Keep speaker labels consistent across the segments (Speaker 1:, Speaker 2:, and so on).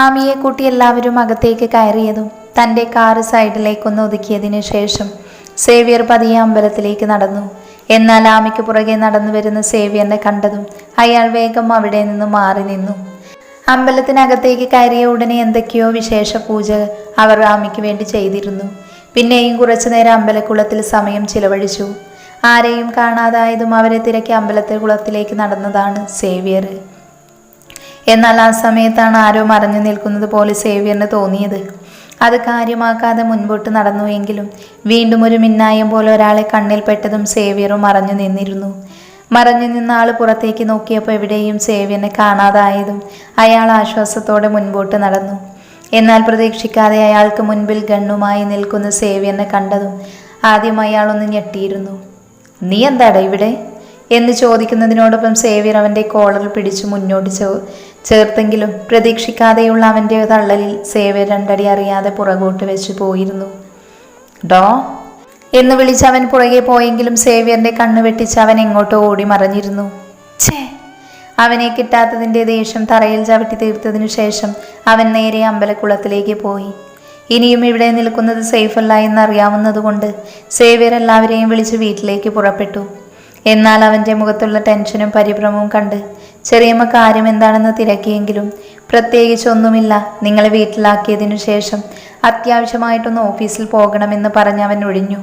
Speaker 1: ആമിയെ കൂട്ടി എല്ലാവരും അകത്തേക്ക് കയറിയതും തൻ്റെ കാറ് സൈഡിലേക്കൊന്ന് ഒതുക്കിയതിനു ശേഷം സേവ്യർ പതിയെ അമ്പലത്തിലേക്ക് നടന്നു. എന്നാൽ ആമിക്ക് പുറകെ നടന്നു വരുന്ന സേവ്യറിനെ കണ്ടതും അയാൾ വേഗം അവിടെ നിന്ന് മാറി നിന്നു. അമ്പലത്തിനകത്തേക്ക് കയറിയ ഉടനെ എന്തൊക്കെയോ വിശേഷ പൂജ അവർ ആമിക്ക് വേണ്ടി ചെയ്തിരുന്നു. പിന്നെയും കുറച്ചു നേരം അമ്പലക്കുളത്തിൽ സമയം ചിലവഴിച്ചു. ആരെയും കാണാതായതും അവരെ തിരക്കി അമ്പലത്തെ കുളത്തിലേക്ക് നടന്നതാണ് സേവ്യർ. എന്നാൽ ആ സമയത്താണ് ആരോ മറഞ്ഞു നിൽക്കുന്നത് പോലെ സേവ്യറിന് തോന്നിയത്. അത് കാര്യമാക്കാതെ മുൻപോട്ട് നടന്നുവെങ്കിലും വീണ്ടും ഒരു മിന്നായം പോലെ ഒരാളെ കണ്ണിൽ പെട്ടതും സേവ്യറും മറഞ്ഞു നിന്നിരുന്നു. മറഞ്ഞു നിന്ന ആൾ പുറത്തേക്ക് നോക്കിയപ്പോൾ എവിടെയും സേവ്യറിനെ കാണാതായതും അയാൾ ആശ്വാസത്തോടെ മുൻപോട്ട് നടന്നു. എന്നാൽ പ്രതീക്ഷിക്കാതെ അയാൾക്ക് മുൻപിൽ ഗണ്ണുമായി നിൽക്കുന്ന സേവ്യറിനെ കണ്ടതും ആദ്യം അയാളൊന്ന് ഞെട്ടിയിരുന്നു. "നീ എന്താടാ ഇവിടെ?" എന്ന് ചോദിക്കുന്നതിനോടൊപ്പം സേവ്യർ അവൻ്റെ കോളറിൽ പിടിച്ചു മുന്നോട്ട് ചേർത്തെങ്കിലും പ്രതീക്ഷിക്കാതെയുള്ള അവൻ്റെ തള്ളലിൽ സേവ്യർ രണ്ടടി അറിയാതെ പുറകോട്ട് വെച്ച് പോയിരുന്നു. "ഡോ" എന്ന് വിളിച്ച് അവൻ പുറകെ പോയെങ്കിലും സേവ്യറിൻ്റെ കണ്ണു വെട്ടിച്ച് അവൻ എങ്ങോട്ടോ ഓടി മറഞ്ഞിരുന്നു. ഛേ! അവനെ കിട്ടാത്തതിൻ്റെ ദേഷ്യം തറയിൽ ചവിട്ടി തീർത്തതിനു ശേഷം അവൻ നേരെ അമ്പലക്കുളത്തിലേക്ക് പോയി. ഇനിയും ഇവിടെ നിൽക്കുന്നത് സേഫല്ല എന്നറിയാവുന്നതുകൊണ്ട് സേവ്യർ എല്ലാവരെയും വിളിച്ച് വീട്ടിലേക്ക് പുറപ്പെട്ടു. എന്നാൽ അവൻ്റെ മുഖത്തുള്ള ടെൻഷനും പരിഭ്രമവും കണ്ട് ചെറിയമ്മ കാര്യം എന്താണെന്ന് തിരക്കിയെങ്കിലും പ്രത്യേകിച്ചൊന്നുമില്ല. നിങ്ങളെ വീട്ടിലാക്കിയതിനു ശേഷം അത്യാവശ്യമായിട്ടൊന്ന് ഓഫീസിൽ പോകണമെന്ന് പറഞ്ഞ് അവൻ ഒഴിഞ്ഞു.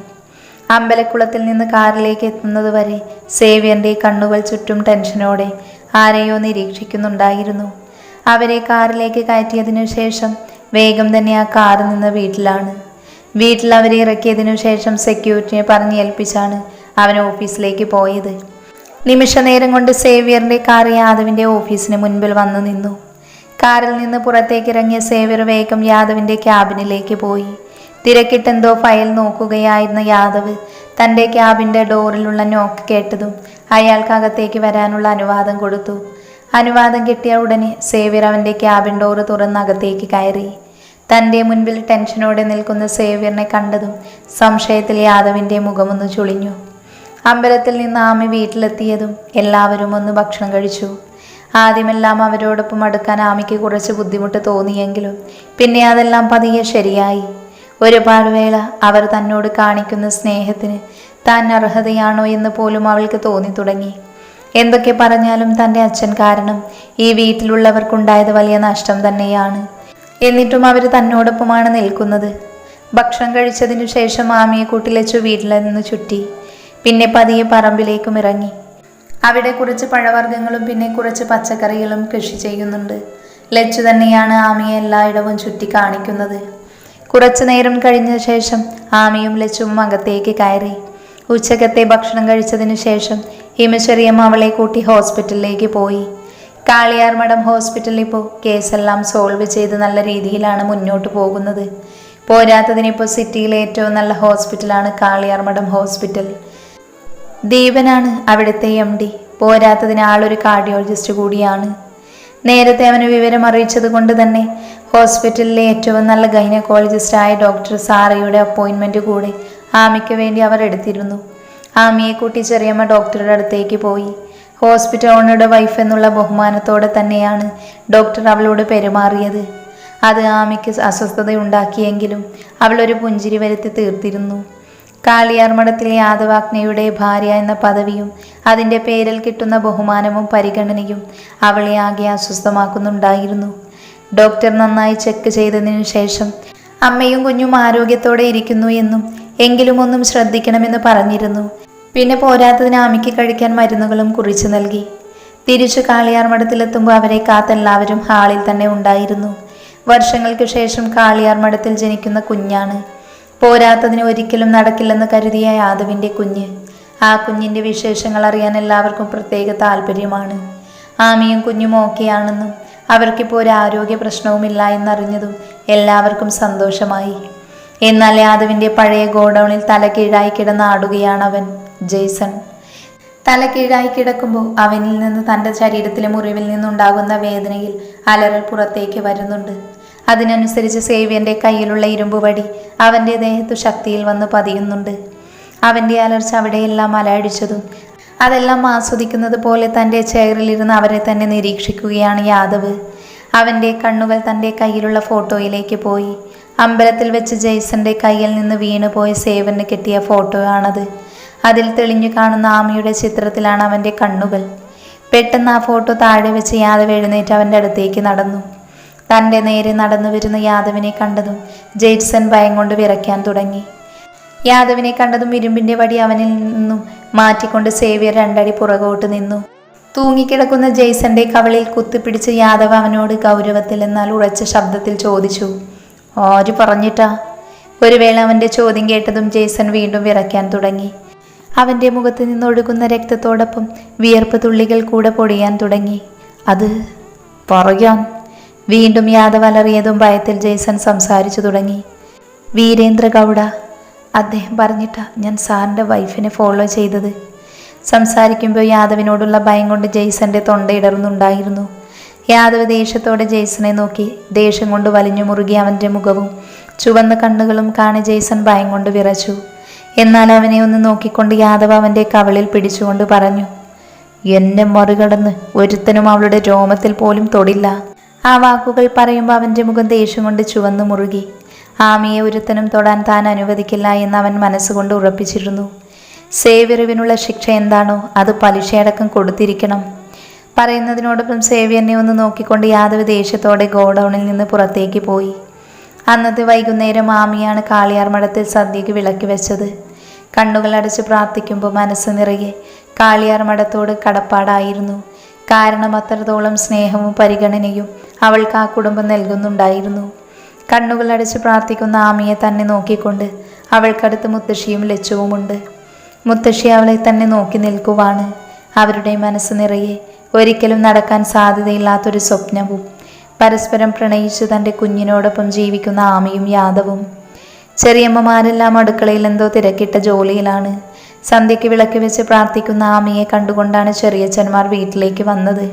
Speaker 1: അമ്പലക്കുളത്തിൽ നിന്ന് കാറിലേക്ക് എത്തുന്നത് വരെ സേവ്യറിൻ്റെ കണ്ണുകൾ ചുറ്റും ടെൻഷനോടെ ആരെയോ നിരീക്ഷിക്കുന്നുണ്ടായിരുന്നു. അവരെ കാറിലേക്ക് കയറ്റിയതിനു ശേഷം വേഗം തന്നെ ആ കാറിൽ നിന്ന് വീട്ടിൽ അവരെ ഇറക്കിയതിനു ശേഷം സെക്യൂരിറ്റിയെ പറഞ്ഞ് ഏൽപ്പിച്ചാണ് അവൻ ഓഫീസിലേക്ക് പോയത്. നിമിഷ നേരം കൊണ്ട് സേവ്യറിൻ്റെ കാർ യാദവിൻ്റെ ഓഫീസിന് മുൻപിൽ വന്നു നിന്നു. കാറിൽ നിന്ന് പുറത്തേക്ക് ഇറങ്ങിയ സേവ്യർ വേഗം യാദവിൻ്റെ ക്യാബിനിലേക്ക് പോയി. തിരക്കിട്ടെന്തോ ഫയൽ നോക്കുകയായിരുന്ന യാദവ് തൻ്റെ ക്യാബിൻ്റെ ഡോറിലുള്ള നോക്ക് കേട്ടതും അയാൾക്കകത്തേക്ക് വരാനുള്ള അനുവാദം കൊടുത്തു. അനുവാദം കിട്ടിയ ഉടനെ സേവ്യർ അവൻ്റെ ക്യാബിൻ ഡോറ് തുറന്നകത്തേക്ക് കയറി. തൻ്റെ മുൻപിൽ ടെൻഷനോടെ നിൽക്കുന്ന സേവ്യറിനെ കണ്ടതും സംശയത്തിൽ യാദവിൻ്റെ മുഖമൊന്ന് ചുളിഞ്ഞു. അമ്പലത്തിൽ നിന്ന് ആമി വീട്ടിലെത്തിയതും എല്ലാവരും ഒന്ന് ഭക്ഷണം കഴിച്ചു. ആദ്യമെല്ലാം അവരോടൊപ്പം അടുക്കാൻ ആമിക്ക് കുറച്ച് ബുദ്ധിമുട്ട് തോന്നിയെങ്കിലും പിന്നെ അതെല്ലാം പതിയെ ശരിയായി. ഒരുപാട് വേള അവർ തന്നോട് കാണിക്കുന്ന സ്നേഹത്തിന് താൻ അർഹതയാണോ എന്ന് പോലും അവൾക്ക് തോന്നി തുടങ്ങി. എന്തൊക്കെ പറഞ്ഞാലും തൻ്റെ അച്ഛൻ കാരണം ഈ വീട്ടിലുള്ളവർക്കുണ്ടായത് വലിയ നഷ്ടം തന്നെയാണ്. എന്നിട്ടും അവർ തന്നോടൊപ്പമാണ് നിൽക്കുന്നത്. ഭക്ഷണം കഴിച്ചതിനു ശേഷം ആമിയെ കൂട്ടിലച്ചു വീട്ടിൽ നിന്ന് ചുറ്റി. പിന്നെ പതിയെ പറമ്പിലേക്കും ഇറങ്ങി. അവിടെ കുറച്ച് പഴവർഗ്ഗങ്ങളും പിന്നെ കുറച്ച് പച്ചക്കറികളും കൃഷി ചെയ്യുന്നുണ്ട്. ലച്ചു തന്നെയാണ് ആമിയെ എല്ലായിടവും ചുറ്റി കാണിക്കുന്നത്. കുറച്ചു നേരം കഴിഞ്ഞ ശേഷം ആമിയും ലച്ചുവും അകത്തേക്ക് കയറി. ഉച്ചക്കത്തെ ഭക്ഷണം കഴിച്ചതിന് ശേഷം ഹിമചെറിയമ്മ അവളെ കൂട്ടി ഹോസ്പിറ്റലിലേക്ക് പോയി. കാളിയാർ മഠം ഹോസ്പിറ്റലിൽ ഇപ്പോൾ കേസെല്ലാം സോൾവ് ചെയ്ത് നല്ല രീതിയിലാണ് മുന്നോട്ട് പോകുന്നത്. പോരാത്തതിനിപ്പോൾ സിറ്റിയിലെ ഏറ്റവും നല്ല ഹോസ്പിറ്റലാണ് കാളിയാർ മഠം ഹോസ്പിറ്റൽ. ദീപനാണ് അവിടുത്തെ MD. പോരാത്തതിന് ആളൊരു കാർഡിയോളജിസ്റ്റ് കൂടിയാണ്. നേരത്തെ അവന് വിവരം അറിയിച്ചത് കൊണ്ട് തന്നെ ഹോസ്പിറ്റലിലെ ഏറ്റവും നല്ല ഗൈനക്കോളജിസ്റ്റായ ഡോക്ടർ സാറയുടെ അപ്പോയിൻമെൻറ്റ് കൂടെ ആമിക്ക് വേണ്ടി അവർ എടുത്തിരുന്നു. ആമിയെ കൂട്ടി ചെറിയമ്മ ഡോക്ടറുടെ അടുത്തേക്ക് പോയി. ഹോസ്പിറ്റൽ ഓണറുടെ വൈഫ് എന്നുള്ള ബഹുമാനത്തോടെ തന്നെയാണ് ഡോക്ടർ അവളോട് പെരുമാറിയത്. അത് ആമിക്ക് അസ്വസ്ഥതയുണ്ടാക്കിയെങ്കിലും അവളൊരു പുഞ്ചിരി വരുത്തി തീർത്തിരുന്നു. കാളിയാർ മഠത്തിലെ യാദവാഗ്നയുടെ ഭാര്യ എന്ന പദവിയും അതിൻ്റെ പേരിൽ കിട്ടുന്ന ബഹുമാനവും പരിഗണനയും അവളെ ആകെ അസ്വസ്ഥമാക്കുന്നുണ്ടായിരുന്നു. ഡോക്ടർ നന്നായി ചെക്ക് ചെയ്തതിനു ശേഷം അമ്മയും കുഞ്ഞും ആരോഗ്യത്തോടെ ഇരിക്കുന്നു എന്നും എങ്കിലും ഒന്നും ശ്രദ്ധിക്കണമെന്ന് പറഞ്ഞിരുന്നു. പിന്നെ പോരാത്തതിന് ആമിക്ക് കഴിക്കാൻ മരുന്നുകളും കുറിച്ചു നൽകി. തിരിച്ചു കാളിയാർ മഠത്തിലെത്തുമ്പോൾ അവരെ കാത്തെല്ലാവരും ഹാളിൽ തന്നെ ഉണ്ടായിരുന്നു. വർഷങ്ങൾക്ക് ശേഷം കാളിയാർ മഠത്തിൽ ജനിക്കുന്ന കുഞ്ഞാണ്. പോരാത്തതിന് ഒരിക്കലും നടക്കില്ലെന്ന് കരുതിയ യാദവിൻ്റെ കുഞ്ഞ്. ആ കുഞ്ഞിൻ്റെ വിശേഷങ്ങൾ അറിയാൻ എല്ലാവർക്കും പ്രത്യേക താല്പര്യമാണ്. ആമിയും കുഞ്ഞും ഓക്കെയാണെന്നും അവർക്കിപ്പോൾ ഒരു ആരോഗ്യ പ്രശ്നവുമില്ല എന്നറിഞ്ഞതും എല്ലാവർക്കും സന്തോഷമായി. എന്നാൽ യാദവിൻ്റെ പഴയ ഗോഡൗണിൽ തലകീഴായി കിടന്നാടുകയാണവൻ ജെയ്സൺ. തലകീഴായി കിടക്കുമ്പോൾ അവനിൽ നിന്ന് തൻ്റെ ശരീരത്തിലെ മുറിവിൽ നിന്നുണ്ടാകുന്ന വേദനയിൽ അലറൽ പുറത്തേക്ക് വരുന്നുണ്ട്. അതിനനുസരിച്ച് സേവ്യൻ്റെ കയ്യിലുള്ള ഇരുമ്പ് വടി അവൻ്റെ ദേഹത്തു ശക്തിയിൽ വന്ന് പതിയുന്നുണ്ട്. അവൻ്റെ അലർച്ച അവിടെയെല്ലാം അലയടിച്ചതും അതെല്ലാം ആസ്വദിക്കുന്നത് പോലെ തൻ്റെ ചെയറിലിരുന്ന് അവരെ തന്നെ നിരീക്ഷിക്കുകയാണ് യാദവ്. അവൻ്റെ കണ്ണുകൾ തൻ്റെ കയ്യിലുള്ള ഫോട്ടോയിലേക്ക് പോയി. അമ്പലത്തിൽ വെച്ച് ജെയ്സന്റെ കയ്യിൽ നിന്ന് വീണുപോയ സേവന് കിട്ടിയ ഫോട്ടോ ആണത്. അതിൽ തെളിഞ്ഞു കാണുന്ന ആമിയുടെ ചിത്രത്തിലാണ് അവൻ്റെ കണ്ണുകൾ. പെട്ടെന്ന് ആ ഫോട്ടോ താഴെ വെച്ച് യാദവ് എഴുന്നേറ്റ് അവൻ്റെ അടുത്തേക്ക് നടന്നു. തൻ്റെ നേരെ നടന്നു വരുന്ന യാദവിനെ കണ്ടതും ജെയ്സൺ ഭയം കൊണ്ട് വിറയ്ക്കാൻ തുടങ്ങി. യാദവിനെ കണ്ടതും ഇരുമ്പിൻ്റെ വടി അവനിൽ നിന്നും മാറ്റിക്കൊണ്ട് സേവ്യർ രണ്ടടി പുറകോട്ട് നിന്നു. തൂങ്ങിക്കിടക്കുന്ന ജെയ്സന്റെ കവളിൽ കുത്തിപ്പിടിച്ച് യാദവ് അവനോട് ഗൗരവത്തിൽ എന്നാൽ ഉറച്ച ശബ്ദത്തിൽ ചോദിച്ചു, ആര് പറഞ്ഞിട്ടാ? ഒരു വേള അവൻ്റെ ചോദ്യം കേട്ടതും ജെയ്സൺ വീണ്ടും വിറയ്ക്കാൻ തുടങ്ങി. അവൻ്റെ മുഖത്ത് നിന്നൊഴുകുന്ന രക്തത്തോടൊപ്പം വിയർപ്പ് തുള്ളികൾ കൂടെ പൊടിയാൻ തുടങ്ങി. അത് പറയാൻ വീണ്ടും യാദവ് അലറിയതും ഭയത്തിൽ ജെയ്സൺ സംസാരിച്ചു തുടങ്ങി. വീരേന്ദ്ര ഗൗഡ, അദ്ദേഹം പറഞ്ഞിട്ടാ ഞാൻ സാറിൻ്റെ വൈഫിനെ ഫോളോ ചെയ്തത്. സംസാരിക്കുമ്പോൾ യാദവിനോടുള്ള ഭയം കൊണ്ട് ജെയ്സന്റെ തൊണ്ടയിടറുന്നുണ്ടായിരുന്നു. യാദവ് ദേഷ്യത്തോടെ ജെയ്സനെ നോക്കി. ദേഷ്യം കൊണ്ട് വലിഞ്ഞു മുറുകി അവൻ്റെ മുഖവും ചുവന്ന കണ്ണുകളും കാണി ജെയ്സൺ ഭയം കൊണ്ട് വിറച്ചു. എന്നാൽ അവനെ ഒന്ന് നോക്കിക്കൊണ്ട് യാദവ് അവൻ്റെ കവളിൽ പിടിച്ചുകൊണ്ട് പറഞ്ഞു, എന്നെ മറികടന്ന് ഒരുത്തനും അവളുടെ രോമത്തിൽ പോലും തൊടില്ല. ആ വാക്കുകൾ പറയുമ്പോൾ അവൻ്റെ മുഖം ദേഷ്യം കൊണ്ട് ചുവന്നു മുറുകി. ആമിയെ ഒരുത്തനും തൊടാൻ താൻ അനുവദിക്കില്ല എന്ന് അവൻ മനസ്സുകൊണ്ട് ഉറപ്പിച്ചിരുന്നു. സേവ്യറിവിനുള്ള ശിക്ഷ എന്താണോ അത് പലിശയടക്കം കൊടുത്തിരിക്കണം. പറയുന്നതിനോടൊപ്പം സേവ്യറിനെ ഒന്ന് നോക്കിക്കൊണ്ട് യാദവ് ദേഷ്യത്തോടെ ഗോഡൌണിൽ നിന്ന് പുറത്തേക്ക് പോയി. അന്നത്തെ വൈകുന്നേരം ആമിയാണ് കാളിയാർ മഠത്തിൽ സദ്യയ്ക്ക് വിളക്കി വെച്ചത്. കണ്ണുകൾ അടച്ച് പ്രാർത്ഥിക്കുമ്പോൾ മനസ്സ് നിറയെ കാളിയാർ മഠത്തോട് കടപ്പാടായിരുന്നു. കാരണം അത്രത്തോളം സ്നേഹവും പരിഗണനയും അവൾക്ക് ആ കുടുംബം നൽകുന്നുണ്ടായിരുന്നു. കണ്ണുകൾ അടച്ച് പ്രാർത്ഥിക്കുന്ന ആമിയെ തന്നെ നോക്കിക്കൊണ്ട് അവൾക്കടുത്ത് മുത്തശ്ശിയും ലച്ചുവുമുണ്ട്. മുത്തശ്ശി അവളെ തന്നെ നോക്കി നിൽക്കുവാണ്. അവരുടെ മനസ്സ് നിറയെ ഒരിക്കലും നടക്കാൻ സാധ്യതയില്ലാത്തൊരു സ്വപ്നവും. പരസ്പരം പ്രണയിച്ച് തൻ്റെ കുഞ്ഞിനോടൊപ്പം ജീവിക്കുന്ന ആമിയും യാദവും. ചെറിയമ്മമാരെല്ലാം അടുക്കളയിൽ എന്തോ തിരക്കിട്ട ജോലിയിലാണ്. സന്ധ്യയ്ക്ക് വിളക്ക് വെച്ച് പ്രാർത്ഥിക്കുന്ന ആമിയെ കണ്ടുകൊണ്ടാണ് ചെറിയച്ഛന്മാർ വീട്ടിലേക്ക് വന്നത്.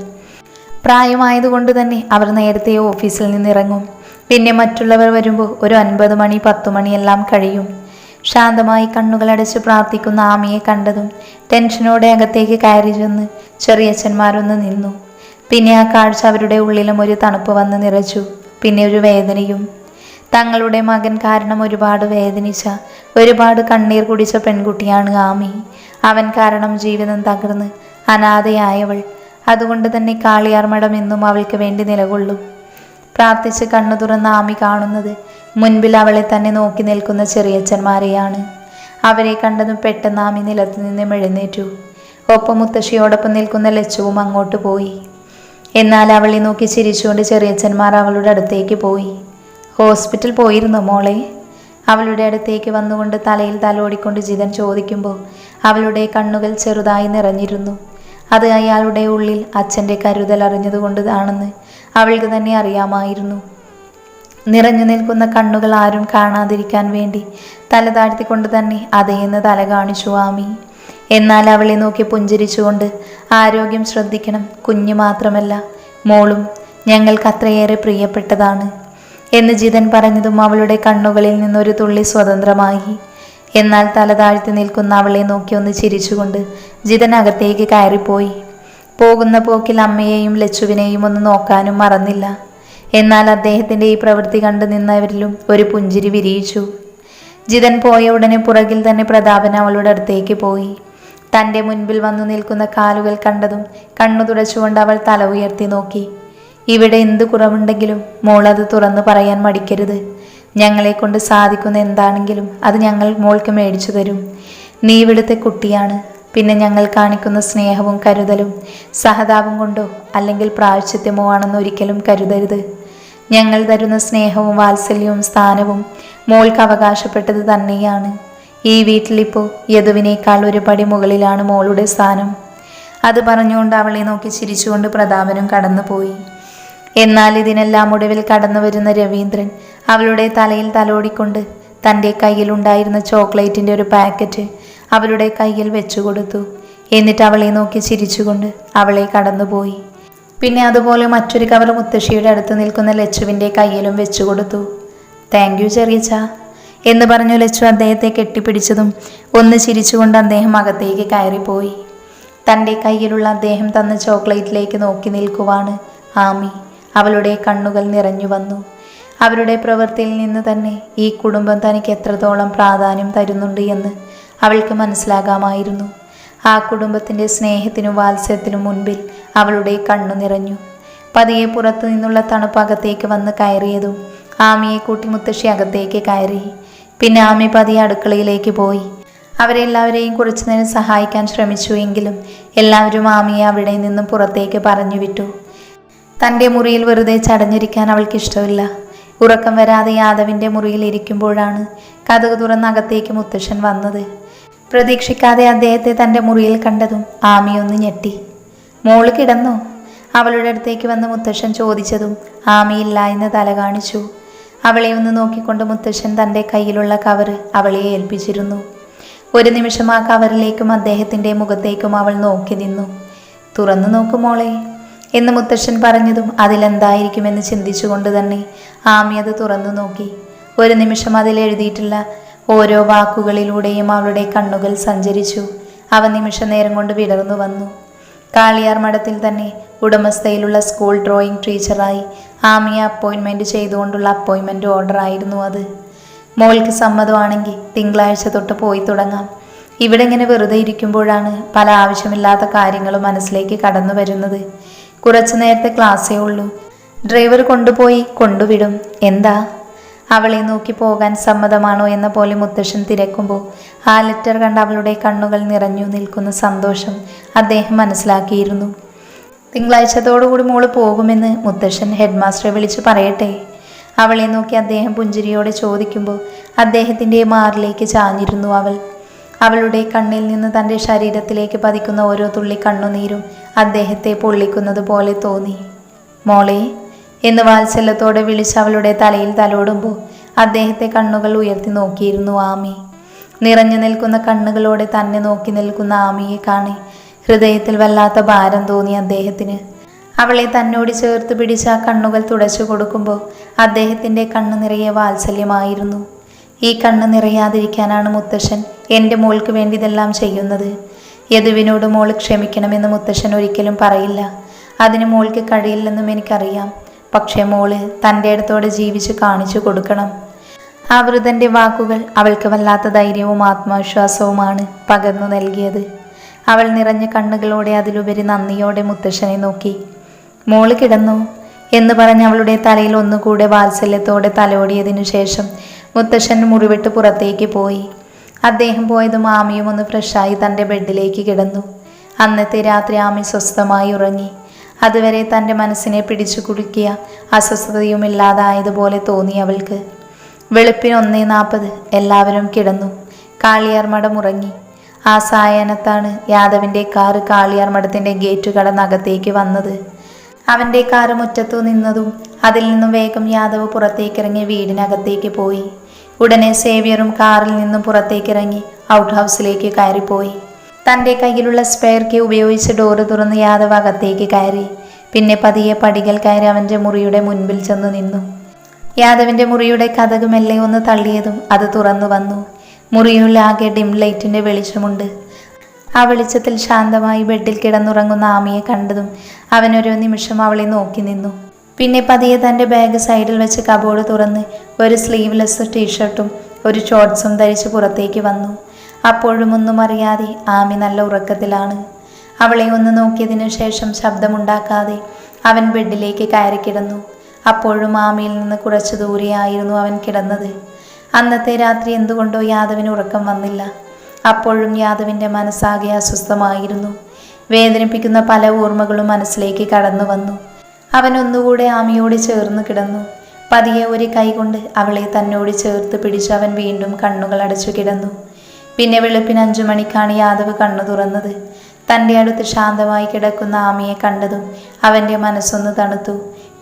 Speaker 1: പ്രായമായതുകൊണ്ട് തന്നെ അവർ നേരത്തെ ഓഫീസിൽ നിന്നിറങ്ങും. പിന്നെ മറ്റുള്ളവർ വരുമ്പോൾ ഒരു 9 മണി 10 മണിയെല്ലാം കഴിയും. ശാന്തമായി കണ്ണുകളടച്ച് പ്രാർത്ഥിക്കുന്ന ആമിയെ കണ്ടതും ടെൻഷനോടെ അകത്തേക്ക് കയറി ചെന്ന് ചെറിയച്ഛന്മാരൊന്ന് നിന്നു. പിന്നെ ആ കാഴ്ച അവരുടെ ഉള്ളിലും ഒരു തണുപ്പ് വന്ന് നിറച്ചു. പിന്നെ ഒരു വേദനയും. തങ്ങളുടെ മകൻ കാരണം ഒരുപാട് വേദനിച്ച, ഒരുപാട് കണ്ണീർ കുടിച്ച പെൺകുട്ടിയാണ് ആമി. അവൻ കാരണം ജീവിതം തകർന്ന് അനാഥയായവൾ. അതുകൊണ്ട് തന്നെ കാളിയാർ മഠം എന്നും അവൾക്ക് വേണ്ടി നിലകൊള്ളും. പ്രാർത്ഥിച്ച് കണ്ണു തുറന്ന ആമി കാണുന്നത് മുൻപിൽ അവളെ തന്നെ നോക്കി നിൽക്കുന്ന ചെറിയച്ഛന്മാരെയാണ്. അവരെ കണ്ടതും പെട്ടെന്ന് ആമി നിലത്ത് നിന്നും എഴുന്നേറ്റു. ഒപ്പം മുത്തശ്ശിയോടൊപ്പം നിൽക്കുന്ന ലച്ചുവും അങ്ങോട്ട് പോയി. എന്നാൽ അവളെ നോക്കി ചിരിച്ചുകൊണ്ട് ചെറിയച്ഛന്മാർ അവളുടെ അടുത്തേക്ക് പോയി. ഹോസ്പിറ്റൽ പോയിരുന്നോ മോളെ? അവളുടെ അടുത്തേക്ക് വന്നുകൊണ്ട് തലയിൽ തലോടിക്കൊണ്ട് ജിതൻ ചോദിക്കുമ്പോൾ അവളുടെ കണ്ണുകൾ ചെറുതായി നിറഞ്ഞിരുന്നു. അത് അയാളുടെ ഉള്ളിൽ അച്ഛൻ്റെ കരുതൽ അറിഞ്ഞതുകൊണ്ടാണെന്ന് അവൾക്ക് തന്നെ അറിയാമായിരുന്നു. നിറഞ്ഞു നിൽക്കുന്ന കണ്ണുകൾ ആരും കാണാതിരിക്കാൻ വേണ്ടി തല താഴ്ത്തിക്കൊണ്ട് തന്നെ അതേന്ന് തല കാണിച്ചു ആമി. എന്നാൽ അവളെ നോക്കി പുഞ്ചിരിച്ചുകൊണ്ട്, ആരോഗ്യം ശ്രദ്ധിക്കണം, കുഞ്ഞു മാത്രമല്ല മോളും ഞങ്ങൾക്ക് അത്രയേറെ പ്രിയപ്പെട്ടതാണ് എന്ന് ജിതൻ പറഞ്ഞതും അവളുടെ കണ്ണുകളിൽ നിന്നൊരു തുള്ളി സ്വതന്ത്രമായി. എന്നാൽ തല താഴ്ത്തി നിൽക്കുന്ന അവളെ നോക്കി ഒന്ന് ചിരിച്ചുകൊണ്ട് ജിതൻ അകത്തേക്ക് കയറിപ്പോയി. പോകുന്ന പോക്കിൽ അമ്മയെയും ലച്ചുവിനെയും ഒന്ന് നോക്കാനും മറന്നില്ല. എന്നാൽ അദ്ദേഹത്തിൻ്റെ ഈ പ്രവൃത്തി കണ്ടു നിന്നവരിലും ഒരു പുഞ്ചിരി വിരിയിച്ചു. ജിതൻ പോയ ഉടനെ പുറകിൽ തന്നെ പ്രതാപൻ അവളുടെ അടുത്തേക്ക് പോയി. തൻ്റെ മുൻപിൽ വന്നു നിൽക്കുന്ന കാലുകൾ കണ്ടതും കണ്ണു തുടച്ചുകൊണ്ട് അവൾ തല ഉയർത്തി നോക്കി. ഇവിടെ എന്ത് കുറവുണ്ടെങ്കിലും മോളത് തുറന്നു പറയാൻ മടിക്കരുത്. ഞങ്ങളെ കൊണ്ട് സാധിക്കുന്ന എന്താണെങ്കിലും അത് ഞങ്ങൾ മോൾക്ക് മേടിച്ചു തരും. നീ ഇവിടുത്തെ കുട്ടിയാണ്. പിന്നെ ഞങ്ങൾ കാണിക്കുന്ന സ്നേഹവും കരുതലും സഹതാപം കൊണ്ടോ അല്ലെങ്കിൽ പ്രായശ്ചിത്യമോ ആണെന്ന് ഒരിക്കലും കരുതരുത്. ഞങ്ങൾ തരുന്ന സ്നേഹവും വാത്സല്യവും സ്ഥാനവും മോൾക്ക് അവകാശപ്പെട്ടത് തന്നെയാണ്. ഈ വീട്ടിലിപ്പോൾ യദുവിനേക്കാൾ ഒരു പടി മുകളിലാണ് മോളുടെ സ്ഥാനം. അത് പറഞ്ഞുകൊണ്ട് അവളെ നോക്കി ചിരിച്ചുകൊണ്ട് പ്രതാപനും കടന്നുപോയി. എന്നാൽ ഇതിനെല്ലാം ഒടുവിൽ കടന്നു വരുന്ന രവീന്ദ്രൻ അവളുടെ തലയിൽ തലോടിക്കൊണ്ട് തൻ്റെ കയ്യിലുണ്ടായിരുന്ന ചോക്ലേറ്റിൻ്റെ ഒരു പാക്കറ്റ് അവളുടെ കയ്യിൽ വെച്ചുകൊടുത്തു. എന്നിട്ട് അവളെ നോക്കി ചിരിച്ചുകൊണ്ട് അവളെ കടന്നുപോയി. പിന്നെ അതുപോലെ മറ്റൊരു കവർ മുത്തശ്ശിയുടെ അടുത്ത് നിൽക്കുന്ന ലച്ചുവിൻ്റെ കയ്യിലും വെച്ചുകൊടുത്തു. താങ്ക് യു ചെറിയച്ച എന്ന് പറഞ്ഞു ലച്ചു അദ്ദേഹത്തെ കെട്ടിപ്പിടിച്ചതും ഒന്ന് ചിരിച്ചുകൊണ്ട് അദ്ദേഹം അകത്തേക്ക് കയറിപ്പോയി. തൻ്റെ കയ്യിലുള്ള അദ്ദേഹം തന്ന ചോക്ലേറ്റിലേക്ക് നോക്കി നിൽക്കുവാണ് ആമി. അവളുടെ കണ്ണുകൾ നിറഞ്ഞു വന്നു. അവരുടെ പ്രവൃത്തിയിൽ നിന്ന് തന്നെ ഈ കുടുംബം തനിക്ക് എത്രത്തോളം പ്രാധാന്യം തരുന്നുണ്ട് എന്ന് അവൾക്ക് മനസ്സിലാകാമായിരുന്നു. ആ കുടുംബത്തിൻ്റെ സ്നേഹത്തിനും വാത്സല്യത്തിനും മുൻപിൽ അവളുടെ കണ്ണു നിറഞ്ഞു. പതിയെ പുറത്തു നിന്നുള്ള തണുപ്പ് അകത്തേക്ക് വന്ന് കയറിയതും ആമിയെ കൂട്ടി മുത്തശ്ശി അകത്തേക്ക് കയറി. പിന്നെ ആമി പതിയെ അടുക്കളയിലേക്ക് പോയി. അവരെല്ലാവരെയും കുറച്ചു നേരം സഹായിക്കാൻ ശ്രമിച്ചു. എങ്കിലും എല്ലാവരും ആമിയെ അവിടെ നിന്നും പുറത്തേക്ക് പറഞ്ഞു വിട്ടു. തൻ്റെ മുറിയിൽ വെറുതെ ചടഞ്ഞിരിക്കാൻ അവൾക്കിഷ്ടമില്ല. ഉറക്കം വരാതെ യാദവിൻ്റെ മുറിയിൽ ഇരിക്കുമ്പോഴാണ് കതക് തുറന്ന് അകത്തേക്ക് മുത്തശ്ശൻ വന്നത്. പ്രതീക്ഷിക്കാതെ അദ്ദേഹത്തെ തൻ്റെ മുറിയിൽ കണ്ടതും ആമിയൊന്ന് ഞെട്ടി. മോള് കിടന്നോ? അവളുടെ അടുത്തേക്ക് വന്ന് മുത്തശ്ശൻ ചോദിച്ചതും ആമിയില്ല എന്ന് തല കാണിച്ചു. അവളെ ഒന്ന് നോക്കിക്കൊണ്ട് മുത്തശ്ശൻ തൻ്റെ കയ്യിലുള്ള കവറ് അവളെ ഏൽപ്പിച്ചിരുന്നു. ഒരു നിമിഷം ആ കവറിലേക്കും അദ്ദേഹത്തിൻ്റെ മുഖത്തേക്കും അവൾ നോക്കി നിന്നു. തുറന്നു നോക്കു മോളെ എന്ന് മുത്തശ്ശൻ പറഞ്ഞതും അതിലെന്തായിരിക്കുമെന്ന് ചിന്തിച്ചുകൊണ്ട് തന്നെ ആമി അത് തുറന്നു നോക്കി. ഒരു നിമിഷം അതിലെഴുതിയിട്ടുള്ള ഓരോ വാക്കുകളിലൂടെയും അവളുടെ കണ്ണുകൾ സഞ്ചരിച്ചു. അവ നിമിഷ നേരം കൊണ്ട് വിടർന്നു വന്നു. കാളിയാർ മഠത്തിൽ തന്നെ ഉടമസ്ഥയിലുള്ള സ്കൂൾ ഡ്രോയിങ് ടീച്ചറായി ആമിയെ അപ്പോയിൻമെൻറ്റ് ചെയ്തുകൊണ്ടുള്ള അപ്പോയിൻമെൻറ്റ് ഓർഡർ ആയിരുന്നു അത്. മോൾക്ക് സമ്മതമാണെങ്കിൽ തിങ്കളാഴ്ച തൊട്ട് പോയി തുടങ്ങാം. ഇവിടെ ഇങ്ങനെ വെറുതെ ഇരിക്കുമ്പോഴാണ് പല ആവശ്യമില്ലാത്ത കാര്യങ്ങളും മനസ്സിലേക്ക് കടന്നു വരുന്നത്. കുറച്ചു നേരത്തെ ക്ലാസ്സേ ഉള്ളൂ. ഡ്രൈവർ കൊണ്ടുപോയി കൊണ്ടുവിടും. എന്താ? അവളെ നോക്കി പോകാൻ സമ്മതമാണോ എന്ന പോലെ മുത്തശ്ശൻ തിരക്കുമ്പോൾ ആ ലെറ്റർ കണ്ട് അവളുടെ കണ്ണുകൾ നിറഞ്ഞു നിൽക്കുന്ന സന്തോഷം അദ്ദേഹം മനസ്സിലാക്കിയിരുന്നു. തിങ്കളാഴ്ചത്തോടുകൂടി മോള് പോകുമെന്ന് മുത്തശ്ശൻ ഹെഡ് മാസ്റ്ററെ വിളിച്ച് പറയട്ടെ? അവളെ നോക്കി അദ്ദേഹം പുഞ്ചിരിയോടെ ചോദിക്കുമ്പോൾ അദ്ദേഹത്തിൻ്റെ മാറിലേക്ക് ചാഞ്ഞിരുന്നു അവൾ. അവളുടെ കണ്ണിൽ നിന്ന് തൻ്റെ ശരീരത്തിലേക്ക് പതിക്കുന്ന ഓരോ തുള്ളി കണ്ണുനീരും അദ്ദേഹത്തെ പൊള്ളിക്കുന്നത് പോലെ തോന്നി. മോളെ എന്ന് വാത്സല്യത്തോടെ വിളിച്ച് അവളുടെ തലയിൽ തലോടുമ്പോൾ അദ്ദേഹത്തെ കണ്ണുകൾ ഉയർത്തി നോക്കിയിരുന്നു ആമി. നിറഞ്ഞു നിൽക്കുന്ന കണ്ണുകളോടെ തന്നെ നോക്കി നിൽക്കുന്ന ആമിയെ കാണി ഹൃദയത്തിൽ വല്ലാത്ത ഭാരം തോന്നി അദ്ദേഹത്തിന്. അവളെ തന്നോട് ചേർത്ത് പിടിച്ച് ആ കണ്ണുകൾ തുടച്ചു കൊടുക്കുമ്പോൾ അദ്ദേഹത്തിൻ്റെ കണ്ണു നിറയെ വാത്സല്യമായിരുന്നു. ഈ കണ്ണ് നിറയാതിരിക്കാനാണ് മുത്തശ്ശൻ എൻ്റെ മോൾക്ക് വേണ്ടി ഇതെല്ലാം ചെയ്യുന്നത്. യദുവിനോട് മോൾ ക്ഷമിക്കണമെന്ന് മുത്തശ്ശൻ ഒരിക്കലും പറയില്ല. അതിന് മോൾക്ക് കഴിയില്ലെന്നും എനിക്കറിയാം. പക്ഷേ മോള് തൻ്റെ അടുത്തോടെ ജീവിച്ച് കാണിച്ചു കൊടുക്കണം. ആ വൃദ്ധൻ്റെ വാക്കുകൾ അവൾക്ക് വല്ലാത്ത ധൈര്യവും ആത്മവിശ്വാസവുമാണ് പകർന്നു നൽകിയത്. അവൾ നിറഞ്ഞ കണ്ണുകളോടെ അതിലുപരി നന്ദിയോടെ മുത്തശ്ശനെ നോക്കി. മോള് കിടന്നു എന്ന് പറഞ്ഞ് അവളുടെ തലയിൽ ഒന്നുകൂടെ വാത്സല്യത്തോടെ തലോടിയതിനു ശേഷം മുത്തശ്ശൻ മുറിവിട്ട് പുറത്തേക്ക് പോയി. അദ്ദേഹം പോയതും ആമിയും ഒന്ന് ഫ്രഷായി തൻ്റെ ബെഡിലേക്ക് കിടന്നു. അന്നത്തെ രാത്രി ആമി സ്വസ്ഥമായി ഉറങ്ങി. അതുവരെ തൻ്റെ മനസ്സിനെ പിടിച്ചു കുലുക്കിയ അസ്വസ്ഥതയും ഇല്ലാതായതുപോലെ തോന്നി അവൾക്ക്. വെളുപ്പിന് 1:40 എല്ലാവരും കിടന്നു. കാളിയാർ മഠം ഉറങ്ങി. ആ സായാഹ്നത്താണ് യാദവിൻ്റെ കാറ് കാളിയാർ മഠത്തിൻ്റെ ഗേറ്റ് കടന്നകത്തേക്ക് വന്നത്. അവൻ്റെ കാറ് മുറ്റത്തു നിന്നതും അതിൽ നിന്നും വേഗം യാദവ് പുറത്തേക്കിറങ്ങി വീടിനകത്തേക്ക് പോയി. ഉടനെ സേവ്യറും കാറിൽ നിന്നും പുറത്തേക്കിറങ്ങി ഔട്ട് ഹൗസിലേക്ക് കയറിപ്പോയി. തൻ്റെ കയ്യിലുള്ള സ്പെയർ കീ ഉപയോഗിച്ച് ഡോറ് തുറന്ന് യാദവ് അകത്തേക്ക് കയറി. പിന്നെ പതിയെ പടികൾ കയറി അവൻ്റെ മുറിയുടെ മുൻപിൽ ചെന്ന് നിന്നു. യാദവിൻ്റെ മുറിയുടെ കതക് മെല്ലെ ഒന്ന് തള്ളിയതും അത് തുറന്നു വന്നു. മുറിയുള്ളിലാകെ ഡിം ലൈറ്റിൻ്റെ വെളിച്ചമുണ്ട്. ആ വെളിച്ചത്തിൽ ശാന്തമായി ബെഡിൽ കിടന്നുറങ്ങുന്ന ആമിയെ കണ്ടതും അവനൊരു നിമിഷം അവളെ നോക്കി നിന്നു. പിന്നെ പതിയെ തൻ്റെ ബാഗ് സൈഡിൽ വെച്ച് കബോർഡ് തുറന്ന് ഒരു സ്ലീവ്ലെസ് ടീഷർട്ടും ഒരു ഷോർട്ട്സും ധരിച്ച് പുറത്തേക്ക് വന്നു. അപ്പോഴും ഒന്നും അറിയാതെ ആമി നല്ല ഉറക്കത്തിലാണ്. അവളെ ഒന്ന് നോക്കിയതിനു ശേഷം ശബ്ദമുണ്ടാക്കാതെ അവൻ ബെഡിലേക്ക് കയറി കിടന്നു. അപ്പോഴും ആമിയിൽ നിന്ന് കുറച്ചു ദൂരെയായിരുന്നു അവൻ കിടന്നത്. അന്നത്തെ രാത്രി എന്തുകൊണ്ടോ യാദവിന് ഉറക്കം വന്നില്ല. അപ്പോഴും യാദവിൻ്റെ മനസ്സാകെ അസ്വസ്ഥമായിരുന്നു. വേദനിപ്പിക്കുന്ന പല ഓർമ്മകളും മനസ്സിലേക്ക് കടന്നു വന്നു. അവൻ ഒന്നുകൂടെ ആമിയോട് ചേർന്ന് കിടന്നു. പതിയെ ഒരു കൈകൊണ്ട് അവളെ തന്നോട് ചേർത്ത് പിടിച്ച് അവൻ വീണ്ടും കണ്ണുകൾ അടച്ചു കിടന്നു. പിന്നെ വെളുപ്പിന് 5 മണിക്കാണ് യാദവ് കണ്ണു തുറന്നത്. തൻ്റെ അടുത്ത് ശാന്തമായി കിടക്കുന്ന ആമിയെ കണ്ടതും അവൻ്റെ മനസ്സൊന്ന് തണുത്തു.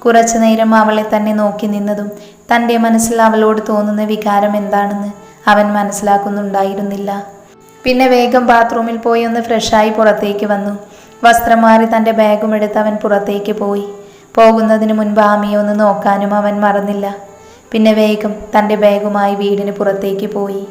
Speaker 1: കുറച്ചു നേരം അവളെ തന്നെ നോക്കി നിന്നതും തൻ്റെ മനസ്സിൽ അവളോട് തോന്നുന്ന വികാരം എന്താണെന്ന് അവൻ മനസ്സിലാക്കുന്നുണ്ടായിരുന്നില്ല. പിന്നെ വേഗം ബാത്റൂമിൽ പോയി ഒന്ന് ഫ്രഷായി പുറത്തേക്ക് വന്നു. വസ്ത്രം മാറി തൻ്റെ ബാഗും എടുത്ത് അവൻ പുറത്തേക്ക് പോയി. പോകുന്നതിന് മുൻപ് ആമിയെ ഒന്ന് നോക്കാനും അവൻ മറന്നില്ല. പിന്നെ വേഗം തൻ്റെ ബാഗുമായി വീടിന് പുറത്തേക്ക് പോയി.